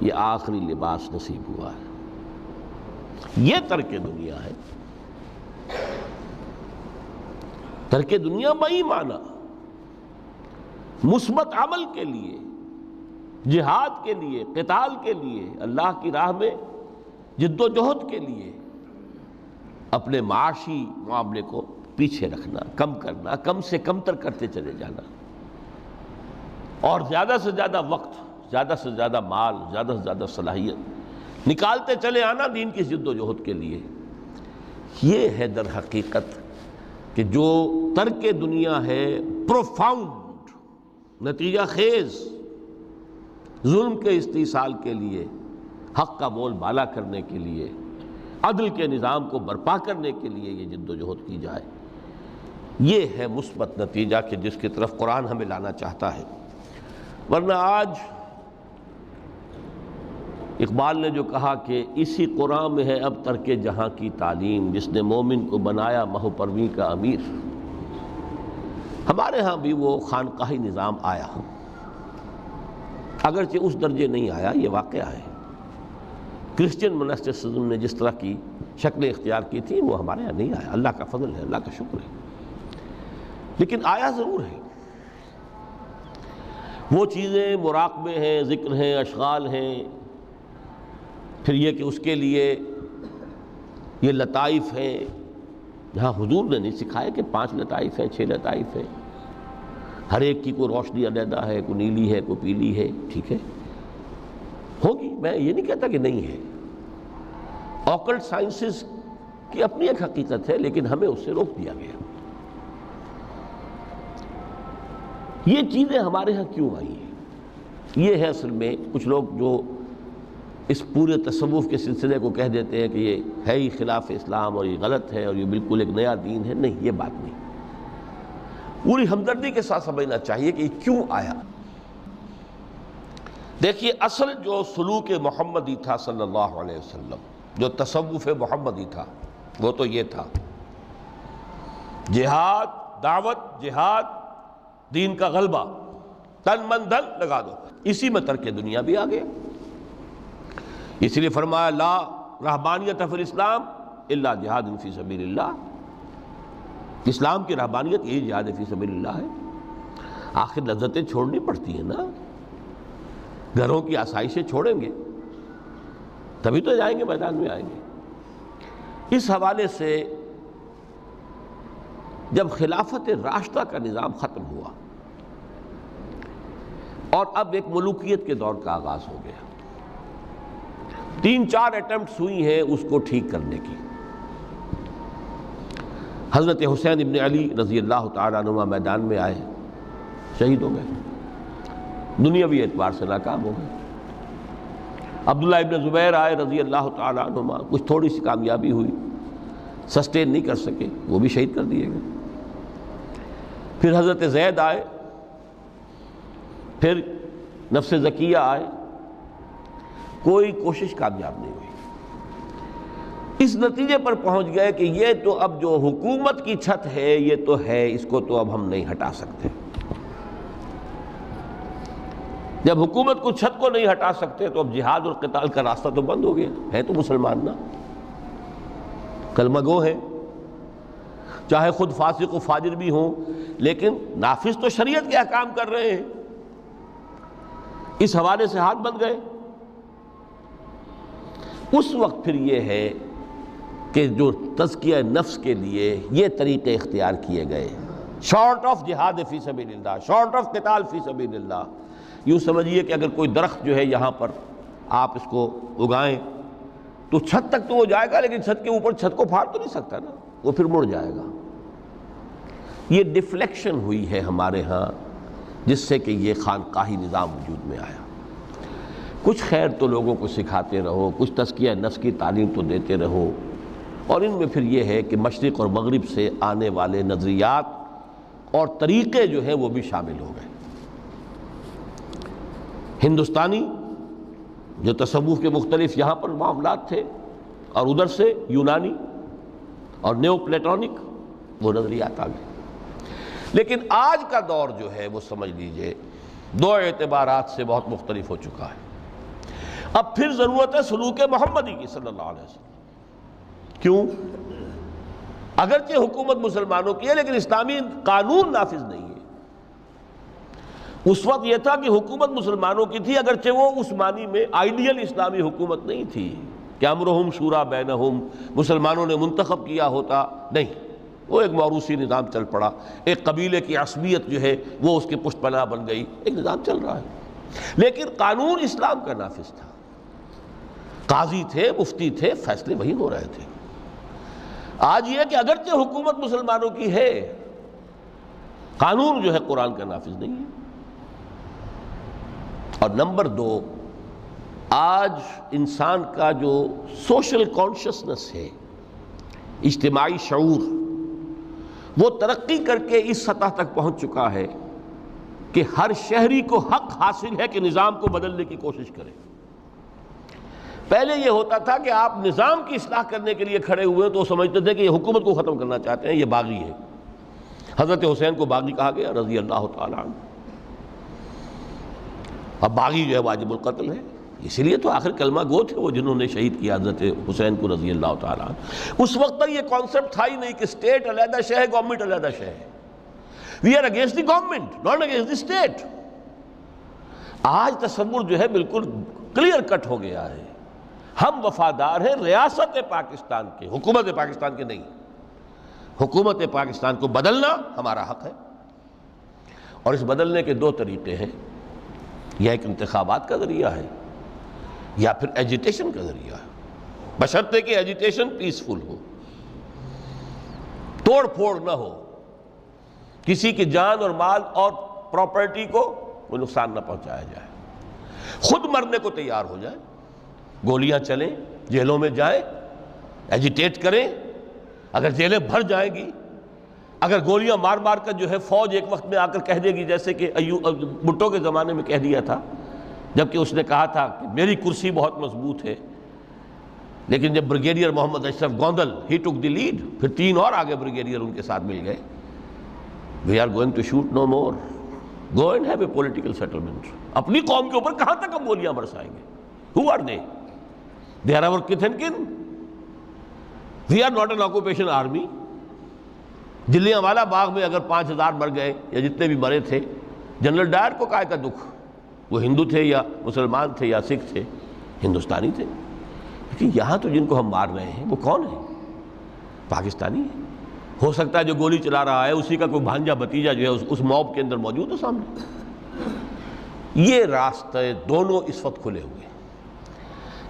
یہ آخری لباس نصیب ہوا ہے۔ یہ ترک دنیا ہے۔ ترک دنیا بئی معنی مثبت عمل کے لیے، جہاد کے لیے، قتال کے لیے، اللہ کی راہ میں جد و جہد کے لیے، اپنے معاشی معاملے کو پیچھے رکھنا، کم کرنا، کم سے کم تر کرتے چلے جانا، اور زیادہ سے زیادہ وقت، زیادہ سے زیادہ مال، زیادہ سے زیادہ صلاحیت نکالتے چلے آنا دین کی جد و جہد کے لیے۔ یہ ہے در حقیقت کہ جو ترک دنیا ہے، پروفاؤنڈ، نتیجہ خیز، ظلم کے استحصال کے لیے، حق کا بول بالا کرنے کے لیے، عدل کے نظام کو برپا کرنے کے لیے یہ جد و جہد کی جائے، یہ ہے مثبت نتیجہ کہ جس کی طرف قرآن ہمیں لانا چاہتا ہے۔ ورنہ آج اقبال نے جو کہا کہ اسی قرآن میں ہے اب ترک جہاں کی تعلیم، جس نے مومن کو بنایا مہو پرویں کا امیر۔ ہمارے ہاں بھی وہ خانقاہی نظام آیا، اگرچہ اس درجے نہیں آیا، یہ واقعہ ہے۔ کرسچن منسٹسزم نے جس طرح کی شکلیں اختیار کی تھی وہ ہمارے ہاں نہیں آیا، اللہ کا فضل ہے، اللہ کا شکر ہے، لیکن آیا ضرور ہے۔ وہ چیزیں مراقبے ہیں، ذکر ہیں، اشغال ہیں، پھر یہ کہ اس کے لیے یہ لطائف ہیں، جہاں حضور نے نہیں سکھایا کہ 5 لطائف ہیں، 6 لطائف ہیں، ہر ایک کی کوئی روشنی علیحدہ ہے، کوئی نیلی ہے، کوئی پیلی ہے، ٹھیک ہے، ہوگی، میں یہ نہیں کہتا کہ نہیں ہے۔ آکلٹ سائنسز کی اپنی ایک حقیقت ہے، لیکن ہمیں اس سے روک دیا گیا۔ یہ چیزیں ہمارے ہاں کیوں آئی ہیں؟ یہ ہے اصل میں کچھ لوگ جو اس پورے تصوف کے سلسلے کو کہہ دیتے ہیں کہ یہ ہے ہی خلاف اسلام اور یہ غلط ہے اور یہ بالکل ایک نیا دین ہے۔ نہیں، یہ بات نہیں، پوری ہمدردی کے ساتھ سمجھنا چاہیے کہ یہ کیوں آیا۔ دیکھیے، اصل جو سلوک محمدی تھا صلی اللہ علیہ وسلم، جو تصوف محمدی تھا، وہ تو یہ تھا، جہاد، دعوت، جہاد، دین کا غلبہ، تن من دھن لگا دو، اسی میں ترک دنیا بھی آ گیا۔ اس لیے فرمایا لا رہبانیت فی الاسلام الا جہاد فی سبیل اللہ، اسلام کی رہبانیت یہی جہاد فی سبیل اللہ ہے۔ آخر لذتیں چھوڑنی پڑتی ہیں نا، گھروں کی آسائشیں چھوڑیں گے تبھی تو جائیں گے، میدان میں آئیں گے۔ اس حوالے سے جب خلافت راشدہ کا نظام ختم ہوا اور اب ایک ملوکیت کے دور کا آغاز ہو گیا، 3-4 اٹیمپٹس ہوئی ہیں اس کو ٹھیک کرنے کی۔ حضرت حسین ابن علی رضی اللہ تعالیٰ عنہ میدان میں آئے، شہید ہو گئے، دنیاوی اعتبار سے ناکام ہو گئے۔ عبداللہ ابن زبیر آئے رضی اللہ تعالیٰ عنہ، کچھ تھوڑی سی کامیابی ہوئی، سسٹین نہیں کر سکے، وہ بھی شہید کر دیے گئے۔ پھر حضرت زید آئے، پھر نفس زکیہ آئے، کوئی کوشش کامیاب نہیں ہوئی۔ اس نتیجے پر پہنچ گئے کہ یہ تو اب جو حکومت کی چھت ہے یہ تو ہے، اس کو تو اب ہم نہیں ہٹا سکتے۔ جب حکومت کو چھت کو نہیں ہٹا سکتے تو اب جہاد اور قتال کا راستہ تو بند ہو گیا ہے، تو مسلمان نا کلمہ گو ہیں، چاہے خود فاسق و فاجر بھی ہوں، لیکن نافذ تو شریعت کے احکام کر رہے ہیں، اس حوالے سے ہاتھ بندھ گئے۔ اس وقت پھر یہ ہے کہ جو تزکیہ نفس کے لیے یہ طریقے اختیار کیے گئے، شارٹ آف جہاد فی سبیل اللہ، شارٹ آف قتال فی سبیل اللہ۔ یوں سمجھیے کہ اگر کوئی درخت جو ہے یہاں پر آپ اس کو اگائیں تو چھت تک تو وہ جائے گا، لیکن چھت کے اوپر چھت کو پھاڑ تو نہیں سکتا نا، وہ پھر مڑ جائے گا۔ یہ ڈیفلیکشن ہوئی ہے ہمارے ہاں، جس سے کہ یہ خانقاہی نظام وجود میں آیا۔ کچھ خیر تو لوگوں کو سکھاتے رہو، کچھ تزکیہ نفس کی تعلیم تو دیتے رہو، اور ان میں پھر یہ ہے کہ مشرق اور مغرب سے آنے والے نظریات اور طریقے جو ہیں وہ بھی شامل ہو گئے۔ ہندوستانی جو تصوف کے مختلف یہاں پر معاملات تھے، اور ادھر سے یونانی اور نیو پلیٹونک وہ نظریات آ گئے۔ لیکن آج کا دور جو ہے وہ سمجھ لیجئے 2 اعتبارات سے بہت مختلف ہو چکا ہے۔ اب پھر ضرورت ہے سلوک محمدی کی صلی اللہ علیہ وسلم. کیوں؟ اگرچہ حکومت مسلمانوں کی ہے لیکن اسلامی قانون نافذ نہیں ہے. اس وقت یہ تھا کہ حکومت مسلمانوں کی تھی، اگرچہ وہ اس معنی میں آئیڈیل اسلامی حکومت نہیں تھی کہ امرہم شورا بینہم، مسلمانوں نے منتخب کیا ہوتا، نہیں، وہ ایک موروثی نظام چل پڑا، ایک قبیلے کی عصبیت جو ہے وہ اس کی پشت پناہ بن گئی، ایک نظام چل رہا ہے، لیکن قانون اسلام کا نافذ تھا. قاضی تھے، مفتی تھے، فیصلے وہی ہو رہے تھے. آج یہ کہ اگرچہ حکومت مسلمانوں کی ہے، قانون جو ہے قرآن کا نافذ نہیں ہے. اور نمبر 2، آج انسان کا جو سوشل کانشسنس ہے، اجتماعی شعور، وہ ترقی کر کے اس سطح تک پہنچ چکا ہے کہ ہر شہری کو حق حاصل ہے کہ نظام کو بدلنے کی کوشش کرے. پہلے یہ ہوتا تھا کہ آپ نظام کی اصلاح کرنے کے لیے کھڑے ہوئے تو سمجھتے تھے کہ یہ حکومت کو ختم کرنا چاہتے ہیں، یہ باغی ہے. حضرت حسین کو باغی کہا گیا رضی اللہ تعالیٰ عنہ. اب باغی جو ہے واجب القتل ہے، اسی لیے تو آخر کلمہ گو تھے وہ جنہوں نے شہید کیا حضرت حسین کو رضی اللہ تعالیٰ عنہ. اس وقت تک یہ کانسیپٹ تھا ہی نہیں کہ اسٹیٹ علیحدہ شے ہے، گورنمنٹ علیحدہ شے ہے. We are against the government, not against the state. آج تصور جو ہے بالکل کلیئر کٹ ہو گیا ہے. ہم وفادار ہیں ریاست پاکستان کے، حکومت پاکستان کے نہیں. حکومت پاکستان کو بدلنا ہمارا حق ہے، اور اس بدلنے کے 2 طریقے ہیں. یا ایک انتخابات کا ذریعہ ہے یا پھر ایجیٹیشن کا ذریعہ ہے، بشرطے کہ ایجیٹیشن پیسفل ہو، توڑ پھوڑ نہ ہو، کسی کی جان اور مال اور پراپرٹی کو کوئی نقصان نہ پہنچایا جائے، خود مرنے کو تیار ہو جائے، گولیاں چلیں، جیلوں میں جائیں، ایجیٹیٹ کریں. اگر جیلیں بھر جائیں گی، اگر گولیاں مار مار کر جو ہے فوج ایک وقت میں آ کر کہہ دے گی، جیسے کہ بھٹو کے زمانے میں کہہ دیا تھا، جبکہ اس نے کہا تھا کہ میری کرسی بہت مضبوط ہے، لیکن جب بریگیڈیئر محمد اشرف گوندل ہی ٹک دی لیڈ، پھر 3 اور آگے بریگیڈیئر ان کے ساتھ مل گئے. We are going to shoot no more, go and have a political settlement. اپنی قوم کے اوپر کہاں تک ہم گولیاں برسائیں گے؟ Who are they? They are our kith and kin. We are not an occupation army. Jallianwala Bagh میں اگر 5000 مر گئے یا جتنے بھی مرے تھے، جنرل ڈائر کو کائے کا دکھ؟ وہ ہندو تھے یا مسلمان تھے یا سکھ تھے؟ ہندوستانی تھے. لیکن یہاں تو جن کو ہم مار رہے ہیں وہ کون ہیں؟ پاکستانی ہیں. ہو سکتا ہے جو گولی چلا رہا ہے اسی کا کوئی بھانجا بھتیجا جو ہے اس موب کے اندر موجود ہو سامنے. یہ راستے دونوں اس وقت کھلے ہوئے.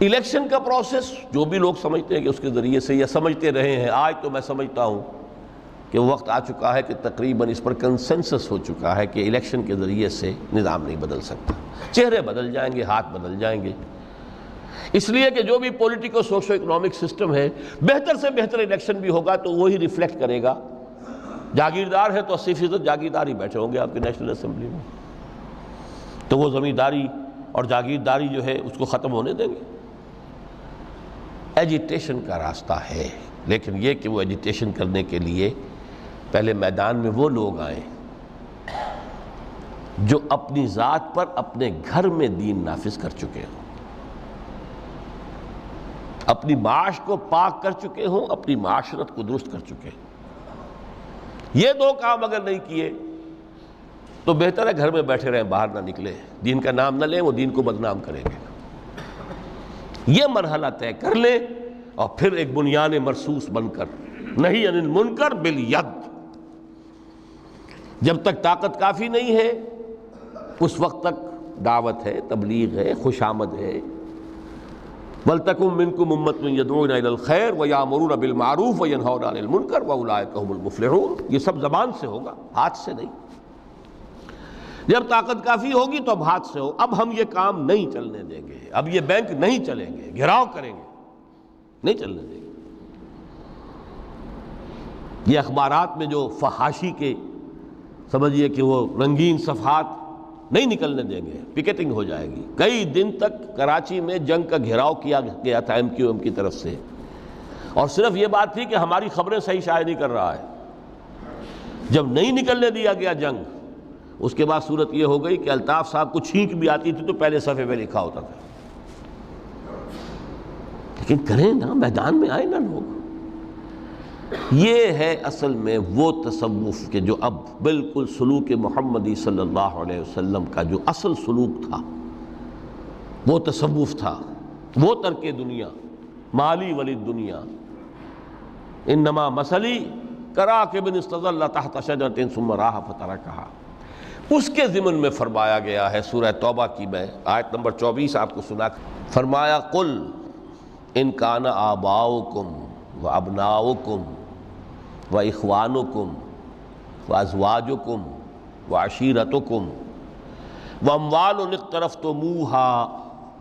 الیکشن کا پروسیس جو بھی لوگ سمجھتے ہیں کہ اس کے ذریعے سے یا سمجھتے رہے ہیں، آج تو میں سمجھتا ہوں کہ وقت آ چکا ہے کہ تقریباً اس پر کنسنسس ہو چکا ہے کہ الیکشن کے ذریعے سے نظام نہیں بدل سکتا. چہرے بدل جائیں گے، ہاتھ بدل جائیں گے، اس لیے کہ جو بھی پولیٹیکو سوشو اکنامک سسٹم ہے، بہتر سے بہتر الیکشن بھی ہوگا تو وہی ریفلیکٹ کرے گا. جاگیردار ہے تو 80% جاگیردار ہی بیٹھے ہوں گے آپ کی نیشنل اسمبلی میں، تو وہ زمینداری اور جاگیرداری جو ہے اس کو ختم ہونے دیں گے. ایجیٹیشن کا راستہ ہے، لیکن یہ کہ وہ ایجیٹیشن کرنے کے لیے پہلے میدان میں وہ لوگ آئیں جو اپنی ذات پر اپنے گھر میں دین نافذ کر چکے ہوں، اپنی معاش کو پاک کر چکے ہوں، اپنی معاشرت کو درست کر چکے ہوں. یہ 2 کام اگر نہیں کیے تو بہتر ہے گھر میں بیٹھے رہیں، باہر نہ نکلے، دین کا نام نہ لیں، وہ دین کو بدنام کریں گے. یہ مرحلہ طے کر لیں اور پھر ایک بنیان مرصوص بن کر نہیں عن المنکر بالید. جب تک طاقت کافی نہیں ہے اس وقت تک دعوت ہے، تبلیغ ہے، خوشامد ہے. وَلْتَكُن مِّنكُمْ أُمَّةٌ يَدْعُونَ إِلَى الْخَيْرِ وَيَأْمُرُونَ بِالْمَعْرُوفِ وَيَنْهَوْنَ عَنِ الْمُنكَرِ وَأُولَٰئِكَ هُمُ الْمُفْلِحُونَ. یہ سب زبان سے ہوگا، ہاتھ سے نہیں. جب طاقت کافی ہوگی تو اب ہاتھ سے ہو. اب ہم یہ کام نہیں چلنے دیں گے، اب یہ بینک نہیں چلیں گے، گھیراؤ کریں گے، نہیں چلنے دیں گے. یہ اخبارات میں جو فحاشی کے سمجھیے کہ وہ رنگین صفحات نہیں نکلنے دیں گے، پکیٹنگ ہو جائے گی. کئی دن تک کراچی میں جنگ کا گھیراؤ کیا گیا تھا MQM کی طرف سے، اور صرف یہ بات تھی کہ ہماری خبریں صحیح شائع نہیں کر رہا ہے. جب نہیں نکلنے دیا گیا جنگ، اس کے بعد صورت یہ ہو گئی کہ الطاف صاحب کو چھینک بھی آتی تھی تو پہلے صفحے پہ لکھا ہوتا تھا لیکن کریں نا، میدان میں آئے نا لوگ۔ یہ ہے اصل میں وہ تصوف کہ جو اب بالکل سلوک محمدی صلی اللہ علیہ وسلم کا جو اصل سلوک تھا وہ تصوف تھا، وہ ترک دنیا، مالی ولی دنیا، انما مثلی کراکب استظل تحت شجرۃ ثم راح فترکھا، اس کے ضمن میں فرمایا گیا ہے سورہ توبہ کی میں آیت نمبر 24 آپ کو سنا، فرمایا قل ان کان آباؤکم وابناؤکم واخوانکم وازواجکم وعشیرتکم واموال اقترفتموها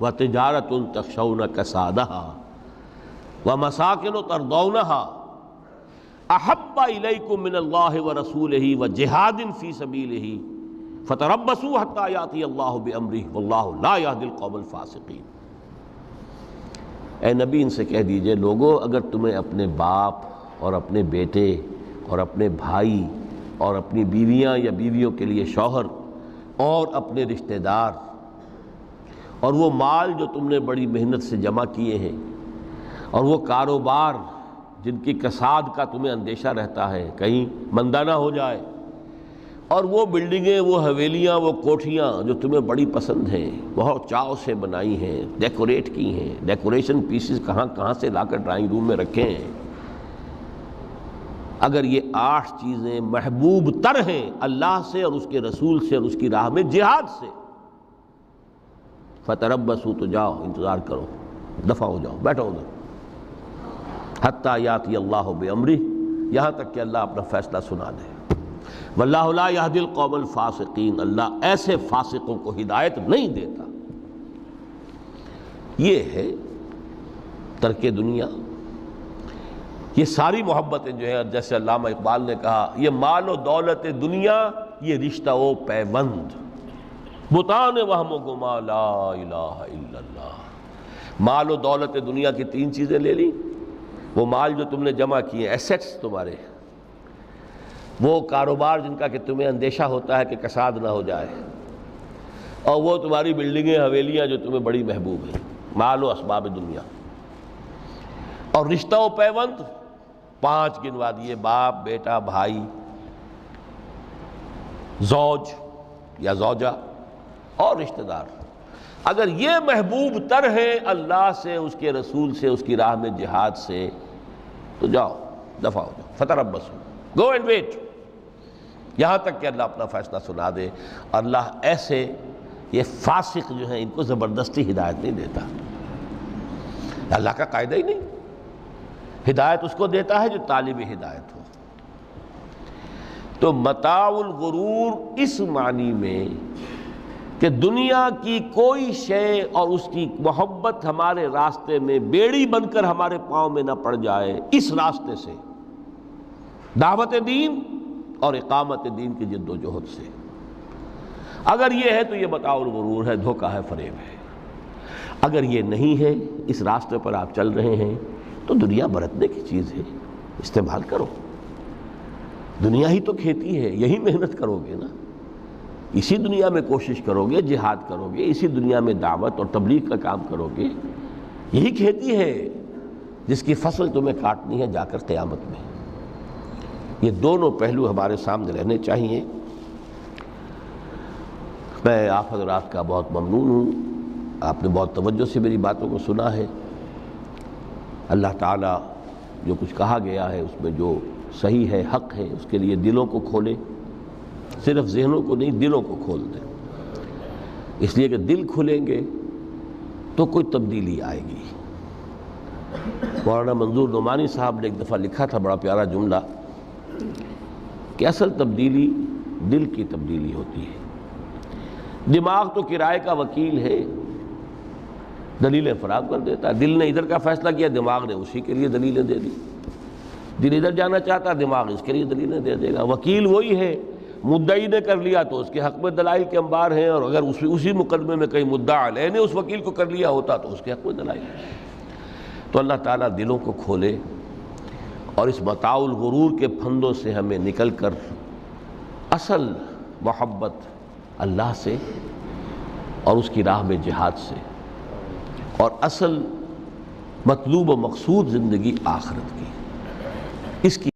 وتجارۃ تخشون کسادها ومساکن ترضونها احب الیکم من اللہ ورسولہ وجہاد فی سبیلہ فتربصوا حتی یاتی اللہ بامرہ واللہ لا یہدی القوم الفاسقین۔ اے نبی ان سے کہہ دیجئے لوگو، اگر تمہیں اپنے باپ اور اپنے بیٹے اور اپنے بھائی اور اپنی بیویاں یا بیویوں کے لیے شوہر اور اپنے رشتہ دار اور وہ مال جو تم نے بڑی محنت سے جمع کیے ہیں اور وہ کاروبار جن کی کساد کا تمہیں اندیشہ رہتا ہے کہیں مندہ نہ ہو جائے، اور وہ بلڈنگیں، وہ حویلیاں، وہ کوٹھیاں جو تمہیں بڑی پسند ہیں، بہت چاؤ سے بنائی ہیں، ڈیکوریٹ کی ہیں، ڈیکوریشن پیسز کہاں کہاں سے لا کر ڈرائنگ روم میں رکھے ہیں، اگر یہ 8 چیزیں محبوب تر ہیں اللہ سے اور اس کے رسول سے اور اس کی راہ میں جہاد سے، فتربصوا، تو جاؤ انتظار کرو، دفع ہو جاؤ، بیٹھو ادھر، حتی یاتی اللہ بامرہ، یہاں تک کہ اللہ اپنا فیصلہ سنا دے، واللہ لا یہدی القوم الفاسقین، اللہ ایسے فاسقوں کو ہدایت نہیں دیتا۔ یہ ہے ترک دنیا۔ یہ ساری محبتیں جو ہیں جیسے علامہ اقبال نے کہا، یہ مال و دولت دنیا، یہ رشتہ و پیوند، بتان وہم و گما لا الہ الا اللہ۔ مال و دولت دنیا کی 3 چیزیں لے لی، وہ مال جو تم نے جمع کیے، ایسیٹس تمہارے، وہ کاروبار جن کا کہ تمہیں اندیشہ ہوتا ہے کہ کساد نہ ہو جائے، اور وہ تمہاری بلڈنگیں، حویلیاں جو تمہیں بڑی محبوب ہیں، مال و اسباب دنیا، اور رشتہ و پیوند 5 گنوا دیے، باپ، بیٹا، بھائی، زوج یا زوجہ اور رشتہ دار۔ اگر یہ محبوب تر ہے اللہ سے، اس کے رسول سے، اس کی راہ میں جہاد سے، تو جاؤ دفع ہو جاؤ، فتربصوا، گو اینڈ ویٹ، یہاں تک کہ اللہ اپنا فیصلہ سنا دے۔ اللہ ایسے یہ فاسق جو ہیں ان کو زبردستی ہدایت نہیں دیتا، اللہ کا قاعدہ ہی نہیں، ہدایت اس کو دیتا ہے جو طالب ہدایت ہو۔ تو متاع الغرور اس معنی میں کہ دنیا کی کوئی شے اور اس کی محبت ہمارے راستے میں بیڑی بن کر ہمارے پاؤں میں نہ پڑ جائے، اس راستے سے، دعوت دین اور اقامت دین کی جد و جہد سے، اگر یہ ہے تو یہ متاع الغرور ہے، دھوکہ ہے، فریب ہے۔ اگر یہ نہیں ہے، اس راستے پر آپ چل رہے ہیں، تو دنیا برتنے کی چیز ہے، استعمال کرو، دنیا ہی تو کھیتی ہے، یہی محنت کرو گے نا، اسی دنیا میں کوشش کرو گے، جہاد کرو گے، اسی دنیا میں دعوت اور تبلیغ کا کام کرو گے، یہی کھیتی ہے جس کی فصل تمہیں کاٹنی ہے جا کر قیامت میں۔ یہ دونوں پہلو ہمارے سامنے رہنے چاہیے۔ میں آپ حضرات کا بہت ممنون ہوں، آپ نے بہت توجہ سے میری باتوں کو سنا ہے۔ اللہ تعالیٰ جو کچھ کہا گیا ہے اس میں جو صحیح ہے، حق ہے، اس کے لیے دلوں کو کھولے، صرف ذہنوں کو نہیں، دلوں کو کھول دیں، اس لیے کہ دل کھلیں گے تو کوئی تبدیلی آئے گی۔ مولانا منظور نعمانی صاحب نے ایک دفعہ لکھا تھا بڑا پیارا جملہ کہ اصل تبدیلی دل کی تبدیلی ہوتی ہے۔ دماغ تو کرائے کا وکیل ہے، دلیلیں فراہم کر دیتا ہے، دل نے ادھر کا فیصلہ کیا، دماغ نے اسی کے لیے دلیلیں دے دی، دل ادھر جانا چاہتا ہے، دماغ اس کے لیے دلیلیں دے دے گا، وکیل وہی ہے، مدعی نے کر لیا تو اس کے حق میں دلائل کے انبار ہیں، اور اگر اسی مقدمے میں کہیں مدعا علیہ نے اس وکیل کو کر لیا ہوتا تو اس کے حق میں دلائل۔ تو اللہ تعالیٰ دلوں کو کھولے اور اس متاع الغرور کے پھندوں سے ہمیں نکل کر اصل محبت اللہ سے اور اس کی راہ میں جہاد سے، اور اصل مطلوب و مقصود زندگی آخرت کی، اس کی